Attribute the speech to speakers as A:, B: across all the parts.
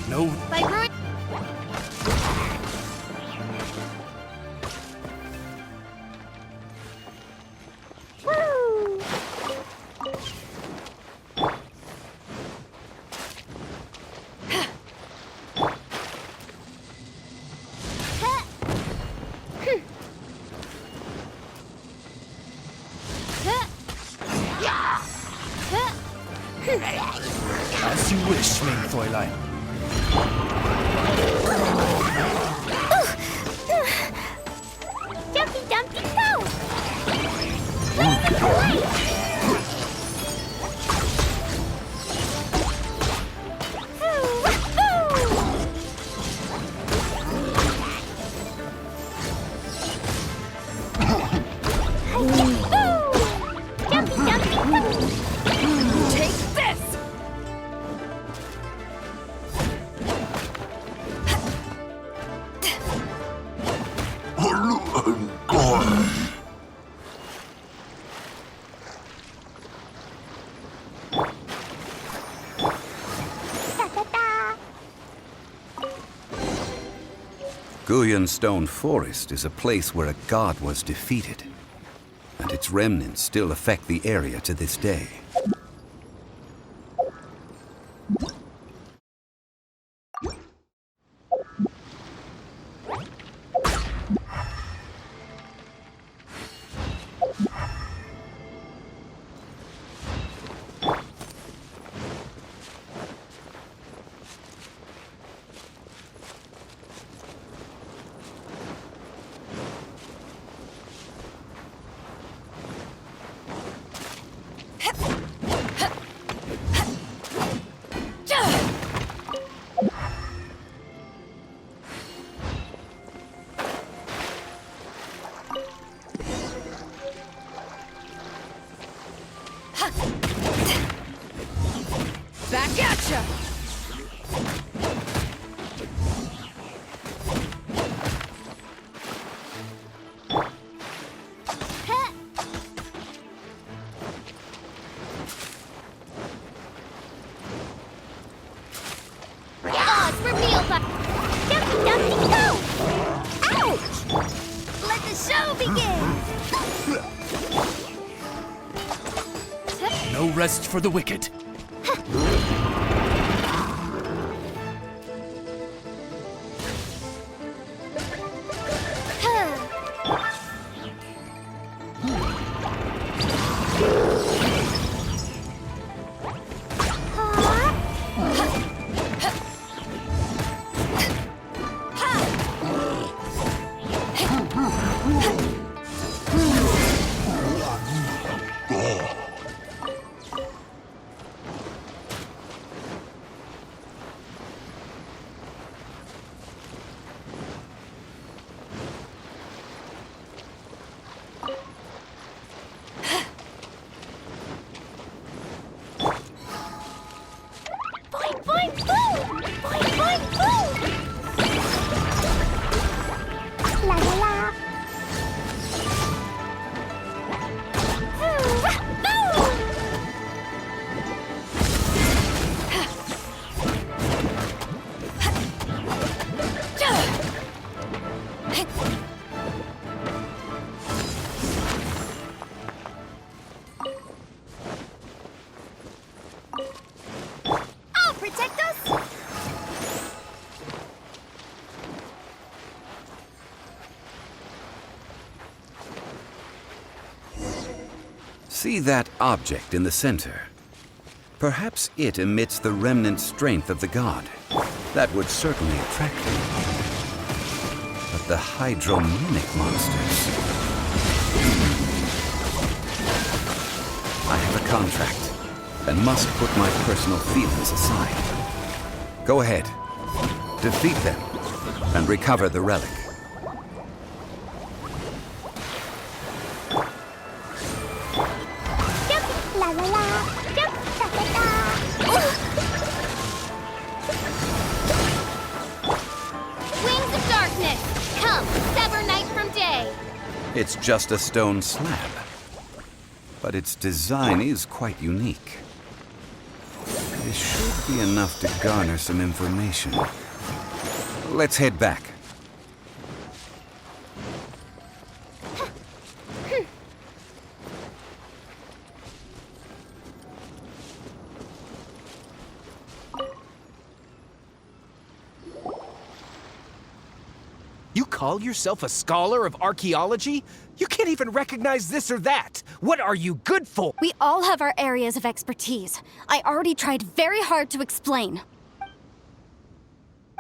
A: No.
B: By ruin. Woo!
A: As you wish, mein Fräulein.
B: Jumpy Dumpty go! Blazing away! Jumpy Dumpty go! Take this!
C: Guyan Stone Forest is a place where a god was defeated, and its remnants still affect the area to this day.
B: Back at ya! Odds revealed by Dumpty Dumpty go! Ouch! Let the show begin!
A: No rest for the wicked.
B: Boing, boing, boom! Boing, boing, boom! La la la! I'll protect us!
C: See that object in the center? Perhaps it emits the remnant strength of the god. That would certainly attract him. But the hydromimic monsters... I have a contract, and must put my personal feelings aside. Go ahead, defeat them, and recover the relic.
B: La la la! Jump, da da da! Wings of darkness! Come, sever night from day!
C: It's just a stone slab, but its design is quite unique. This should be enough to garner some information. Let's head back.
A: You call yourself a scholar of archaeology? You can't even recognize this or that. What are you good for?
B: We all have our areas of expertise. I already tried very hard to explain.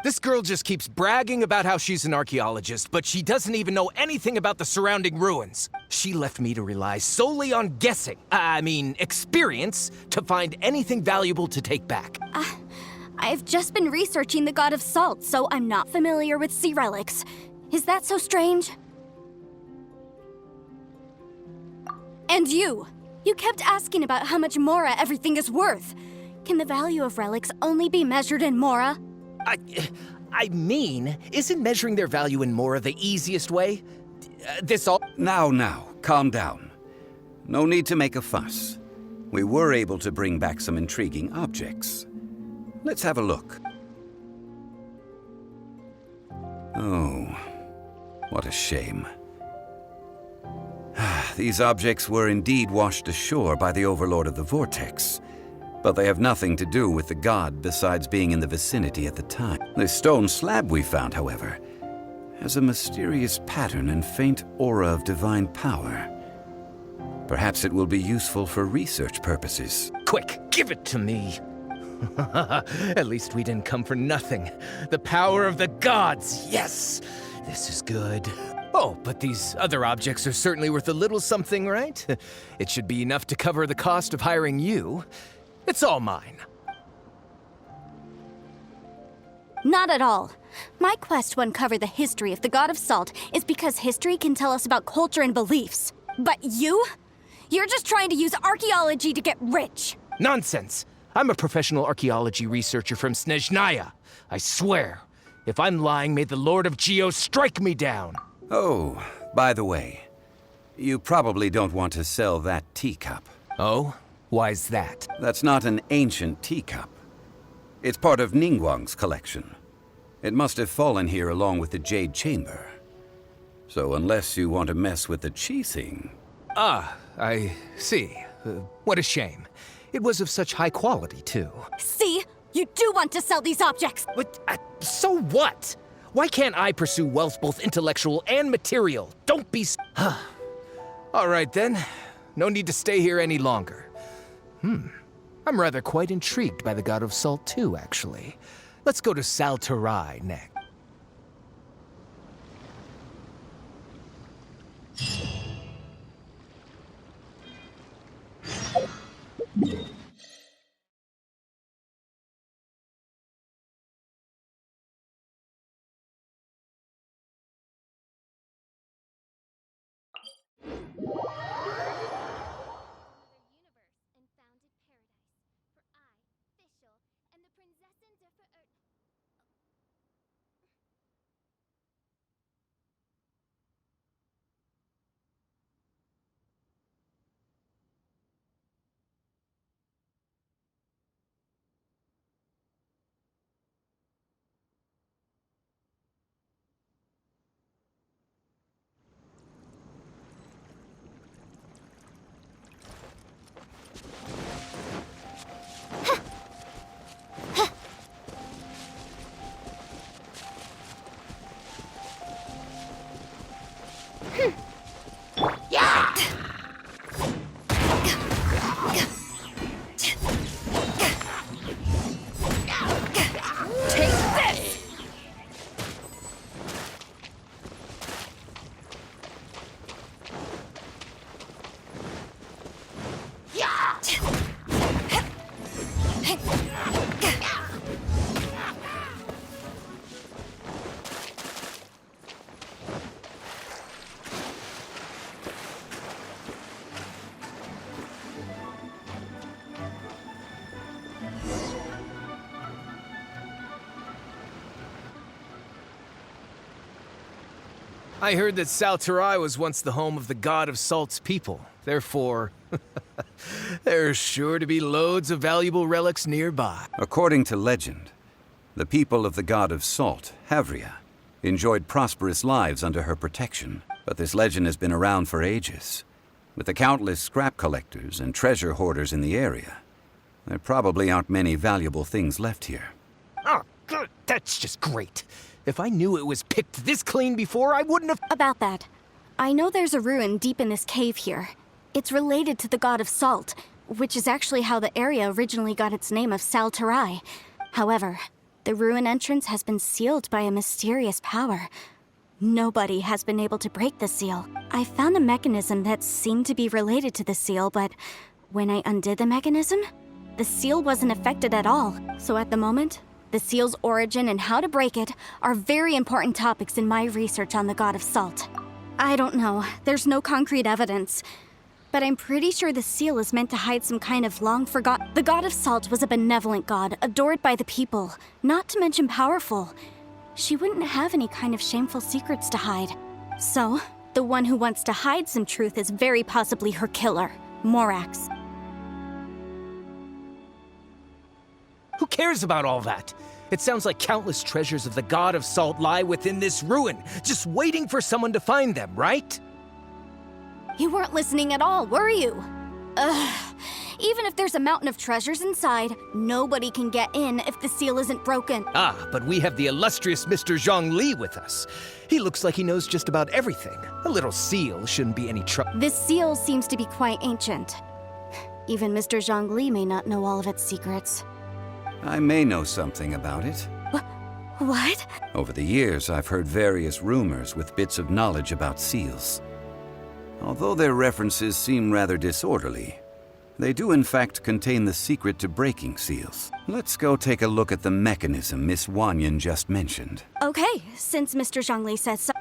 A: This girl just keeps bragging about how she's an archaeologist, but she doesn't even know anything about the surrounding ruins. She left me to rely solely on guessing, experience, to find anything valuable to take back.
B: I've just been researching the God of Salt, so I'm not familiar with sea relics. Is that so strange? And you kept asking about how much Mora everything is worth. Can the value of relics only be measured in Mora?
A: Isn't measuring their value in Mora the easiest way?
C: Now, calm down. No need to make a fuss. We were able to bring back some intriguing objects. Let's have a look. Oh, what a shame. These objects were indeed washed ashore by the Overlord of the Vortex, but they have nothing to do with the god besides being in the vicinity at the time. The stone slab we found, however, has a mysterious pattern and faint aura of divine power. Perhaps it will be useful for research purposes.
A: Quick, give it to me. At least we didn't come for nothing. The power of the gods, yes! This is good. Oh, but these other objects are certainly worth a little something, right? It should be enough to cover the cost of hiring you. It's all mine.
B: Not at all. My quest to uncover the history of the God of Salt is because history can tell us about culture and beliefs. But you're just trying to use archaeology to get rich.
A: Nonsense! I'm a professional archaeology researcher from Snezhnaya. I swear, if I'm lying, may the Lord of Geo strike me down.
C: Oh, by the way, you probably don't want to sell that teacup.
A: Oh? Why's that?
C: That's not an ancient teacup. It's part of Ningguang's collection. It must have fallen here along with the Jade Chamber. So unless you want to mess with the Qixing...
A: Ah, I see. What a shame. It was of such high quality, too.
B: See? You do want to sell these objects!
A: But, so what? Why can't I pursue wealth both intellectual and material? Don't be All right, then. No need to stay here any longer. I'm rather quite intrigued by the God of Salt, too, actually. Let's go to Saltarai next. I heard that Saltarai was once the home of the God of Salt's people. Therefore, There's sure to be loads of valuable relics nearby.
C: According to legend, the people of the god of salt, Havria, enjoyed prosperous lives under her protection. But this legend has been around for ages. With the countless scrap collectors and treasure hoarders in the area, there probably aren't many valuable things left here.
A: Oh, good. That's just great. If I knew it was picked this clean before, I wouldn't have...
B: About that, I know there's a ruin deep in this cave here. It's related to the god of salt, which is actually how the area originally got its name of Saltarai. However, the ruin entrance has been sealed by a mysterious power. Nobody has been able to break the seal. I found a mechanism that seemed to be related to the seal, but when I undid the mechanism, the seal wasn't affected at all. So at the moment, the seal's origin and how to break it are very important topics in my research on the god of salt. I don't know, there's no concrete evidence, but I'm pretty sure the seal is meant to hide some kind of long-forgotten... The god of salt was a benevolent god, adored by the people, not to mention powerful. She wouldn't have any kind of shameful secrets to hide. So, the one who wants to hide some truth is very possibly her killer, Morax.
A: Who cares about all that? It sounds like countless treasures of the god of salt lie within this ruin, just waiting for someone to find them, right?
B: You weren't listening at all, were you? Ugh. Even if there's a mountain of treasures inside, nobody can get in if the seal isn't broken.
A: Ah, but we have the illustrious Mr. Zhongli with us. He looks like he knows just about everything. A little seal shouldn't be any trouble.
B: This seal seems to be quite ancient. Even Mr. Zhongli may not know all of its secrets.
C: I may know something about it.
B: What?
C: Over the years, I've heard various rumors with bits of knowledge about seals. Although their references seem rather disorderly, they do in fact contain the secret to breaking seals. Let's go take a look at the mechanism Miss Wanyan just mentioned.
B: Okay, since Mr. Zhongli says so.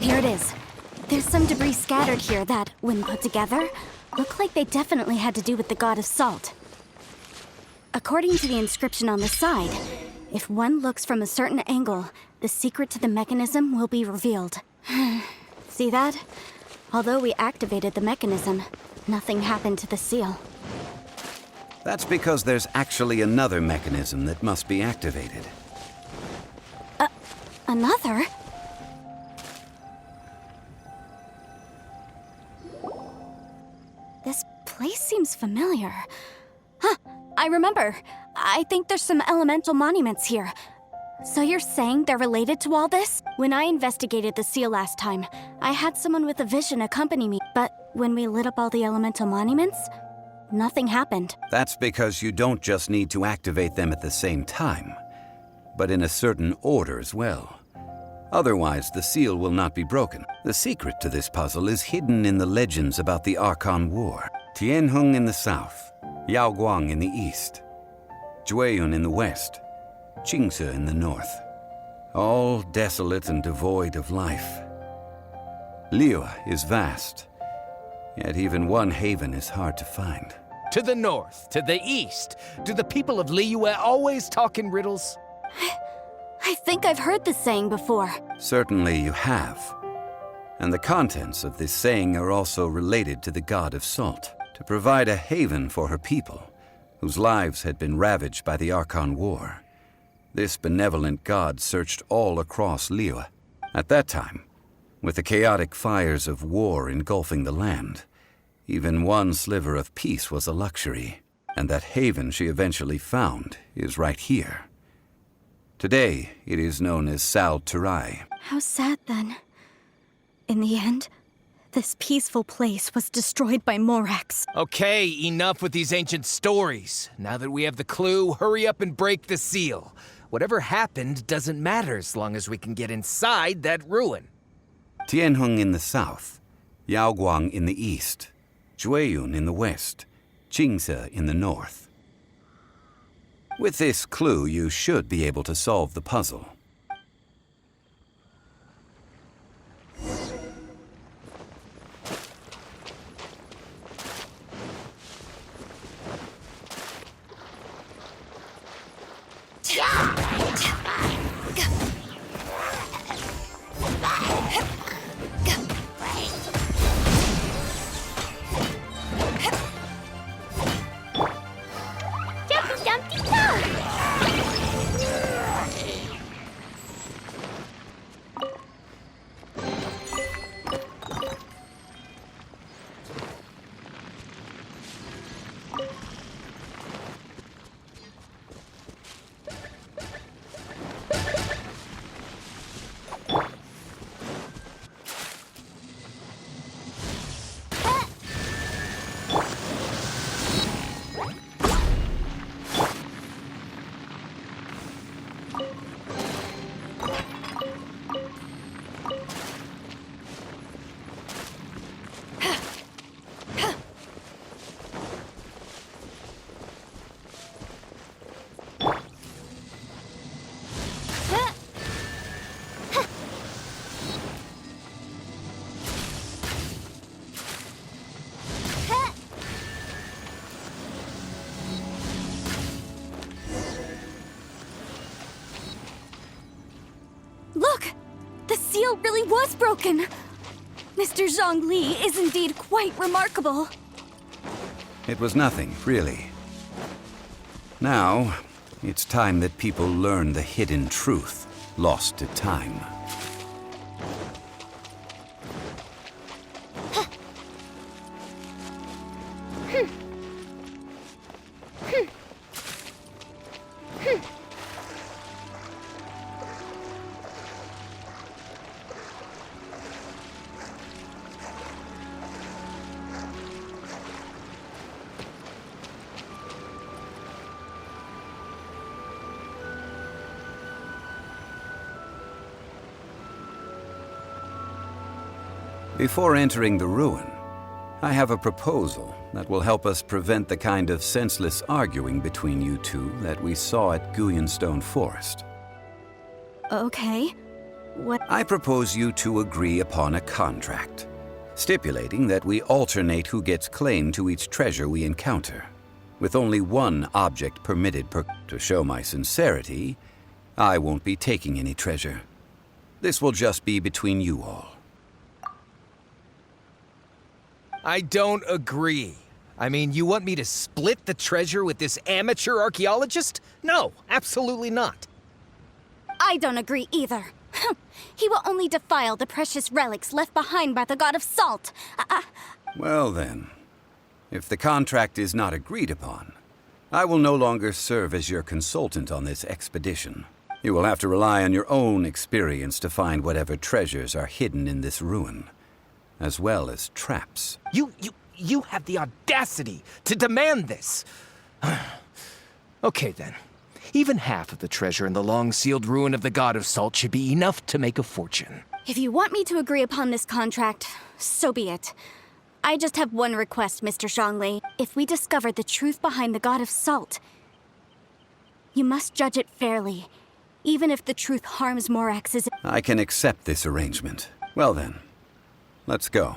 B: Here it is. There's some debris scattered here that, when put together, look like they definitely had to do with the god of salt. According to the inscription on the side, if one looks from a certain angle, the secret to the mechanism will be revealed. See that? Although we activated the mechanism, nothing happened to the seal.
C: That's because there's actually another mechanism that must be activated.
B: Another? This place seems familiar. Huh, I remember. I think there's some elemental monuments here. So you're saying they're related to all this? When I investigated the seal last time, I had someone with a vision accompany me. But when we lit up all the elemental monuments, nothing happened.
C: That's because you don't just need to activate them at the same time, but in a certain order as well. Otherwise, the seal will not be broken. The secret to this puzzle is hidden in the legends about the Archon War. Tianheng in the south, Yaoguang in the east, Jueyun in the west, Qingce in the north. All desolate and devoid of life. Liyue is vast, yet even one haven is hard to find.
A: To the north? To the east? Do the people of Liyue always talk in riddles?
B: I think I've heard this saying before.
C: Certainly you have. And the contents of this saying are also related to the god of salt, to provide a haven for her people, whose lives had been ravaged by the Archon War. This benevolent god searched all across Liyue. At that time, with the chaotic fires of war engulfing the land, even one sliver of peace was a luxury, and that haven she eventually found is right here. Today, it is known as Sal Turai.
B: How sad then. In the end, this peaceful place was destroyed by Morax.
A: Okay, enough with these ancient stories. Now that we have the clue, hurry up and break the seal. Whatever happened doesn't matter as long as we can get inside that ruin.
C: Tianheng in the south, Yaoguang in the east, Jueyun in the west, Qingse in the north. With this clue, you should be able to solve the puzzle.
B: Look! The seal really was broken! Mr. Zhongli is indeed quite remarkable.
C: It was nothing, really. Now, it's time that people learn the hidden truth lost to time. Before entering the ruin, I have a proposal that will help us prevent the kind of senseless arguing between you two that we saw at Guyanstone Forest.
B: Okay. What?
C: I propose you two agree upon a contract, stipulating that we alternate who gets claim to each treasure we encounter, with only one object permitted per... To show my sincerity, I won't be taking any treasure. This will just be between you all.
A: I don't agree. I mean, you want me to split the treasure with this amateur archaeologist? No, absolutely not.
B: I don't agree either. He will only defile the precious relics left behind by the god of salt.
C: Well then, if the contract is not agreed upon, I will no longer serve as your consultant on this expedition. You will have to rely on your own experience to find whatever treasures are hidden in this ruin, as well as traps.
A: You have the audacity to demand this. Okay then. Even half of the treasure in the long-sealed ruin of the God of Salt should be enough to make a fortune.
B: If you want me to agree upon this contract, so be it. I just have one request, Mr. Zhongli. If we discover the truth behind the God of Salt, you must judge it fairly, even if the truth harms Morax's...
C: I can accept this arrangement. Well then, let's go.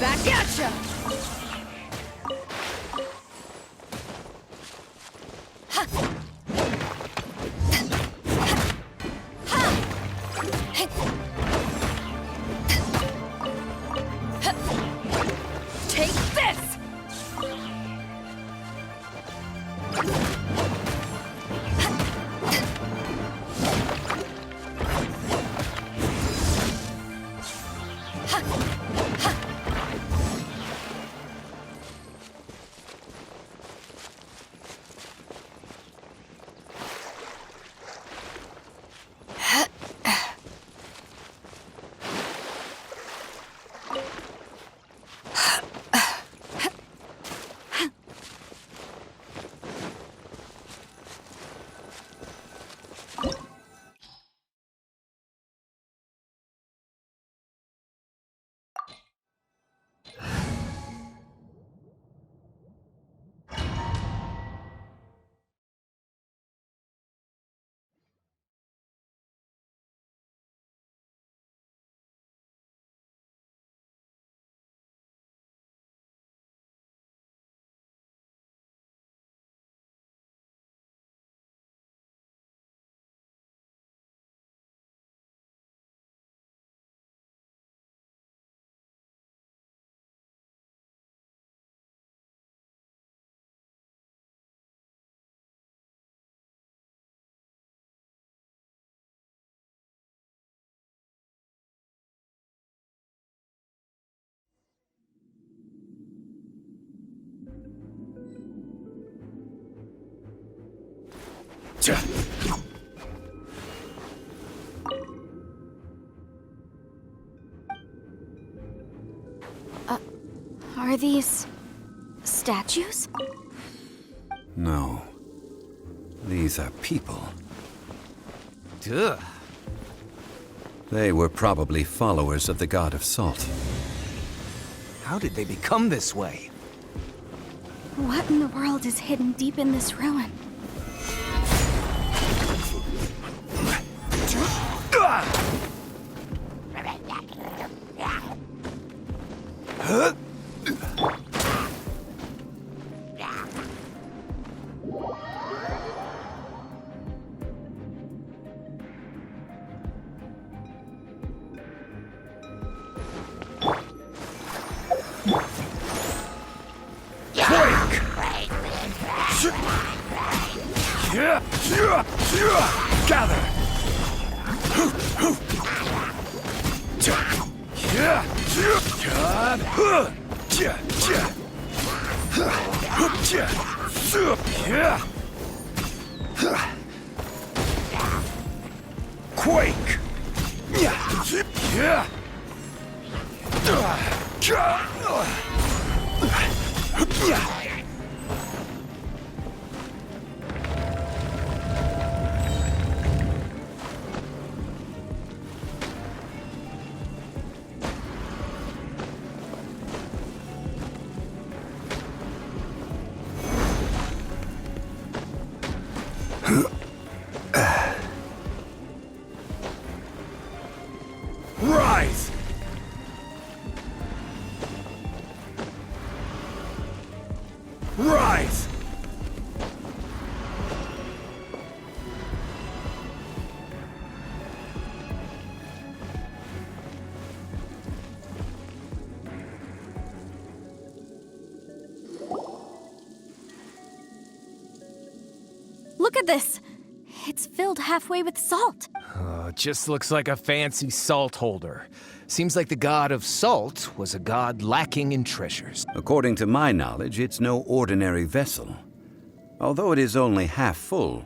B: Back at ya! Take this! Are these statues?
C: No. These are people.
A: Duh.
C: They were probably followers of the god of salt.
A: How did they become this way?
B: What in the world is hidden deep in this ruin?
A: Gather! Quake! Rise! Rise!
B: Look at this! It's filled halfway with salt.
A: It just looks like a fancy salt holder. Seems like the god of salt was a god lacking in treasures.
C: According to my knowledge, it's no ordinary vessel. Although it is only half full,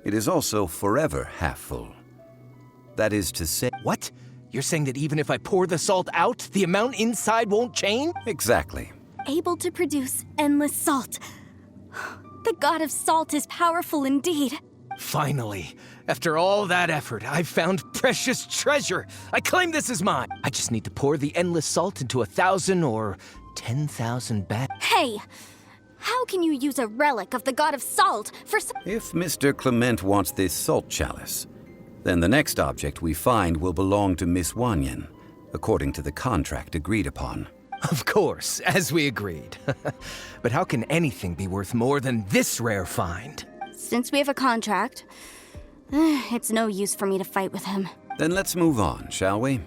C: it is also forever half full. That is to say...
A: What? You're saying that even if I pour the salt out, the amount inside won't change?
C: Exactly.
B: Able to produce endless salt. The god of salt is powerful indeed.
A: Finally, after all that effort, I've found precious treasure. I claim this is mine. I just need to pour the endless salt into 1,000 or 10,000 bags.
B: Hey! How can you use a relic of the god of salt for some—
C: If Mr. Clement wants this salt chalice, then the next object we find will belong to Miss Wanyan, according to the contract agreed upon.
A: Of course, as we agreed. But how can anything be worth more than this rare find?
B: Since we have a contract, it's no use for me to fight with him.
C: Then let's move on, shall we?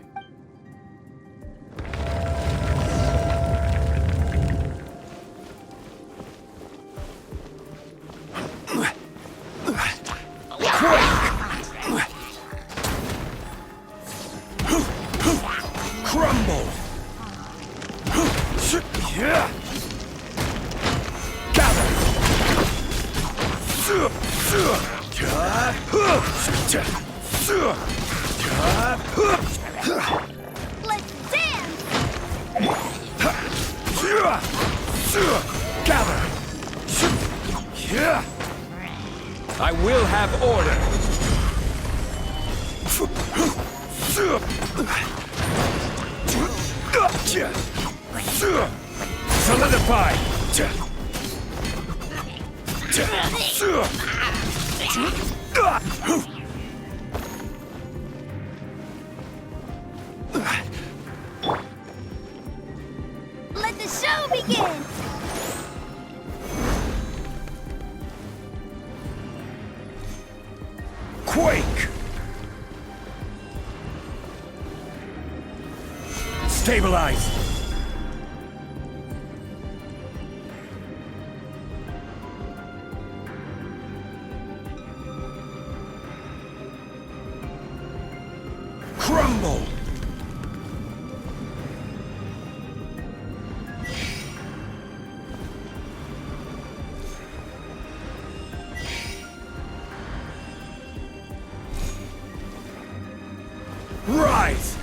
A: Crumble!
B: Let's dance!
A: Gather! I will have order! Solidify!
B: Let the show begin!
A: Quake! Stabilize! Crumble! Rise!